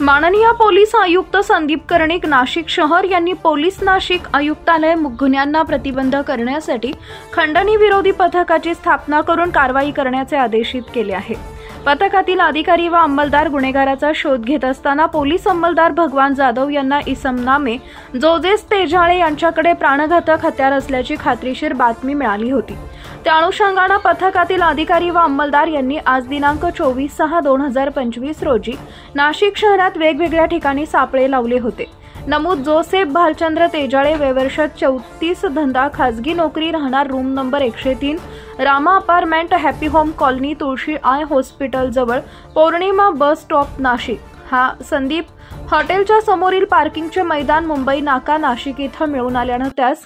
माननीय पोलीस आयुक्त संदीप कर्णिक नाशिक शहर यांनी पोलीस नाशिक आयुक्तालय गुन्ह्यांना प्रतिबंध करण्यासाठी खंडणी विरोधी पथकाची स्थापना करून कारवाई करण्याचे आदेशित केले आहे। पथकातील अधिकारी व अंमलदार गुन्हेगाराचा शोध घेत असताना पोलीस अंमलदार भगवान जाधव यांना इसम नामे जोजेस तेजाळे यांच्याकडे प्राणघातक हत्यार असल्याची खात्रीशीर बातमी मिळाली होती। त्या अनुषंगाने पथकातील अधिकारी व अंमलदार यांनी आज दिनांक 24/6/2025 रोजी नाशिक शहरात वेगवेगळ्या ठिकाणी सापळे लावले होते। नमूद जोसेफ भालचंद्र तेजाळे वयवर्ष 34 धंदा खाजगी नोकरी राहणार room number 103 Rama apartment happy home colony तुळशी आय हॉस्पिटल जवळ पौर्णिमा बस स्टॉप नाशिक हा संदीप हॉटेलच्या समोरील पार्किंगचे मैदान मुंबई नाका नाशिक इथं मिळून आल्याने त्यास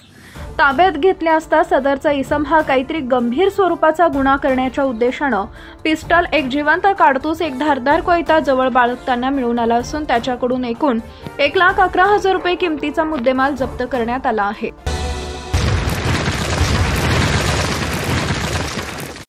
ताब्यात घेतले असता सदरचा इसम हा काहीतरी गंभीर स्वरूपाचा गुन्हा करण्याच्या उद्देशाने पिस्टल, एक जिवंत काडतूस, एक धारदार कोयता जवळ बाळगताना मिळून आला असून त्याच्याकडून एकूण 1,11,000 रुपये किमतीचा मुद्देमाल जप्त करण्यात आला आहे।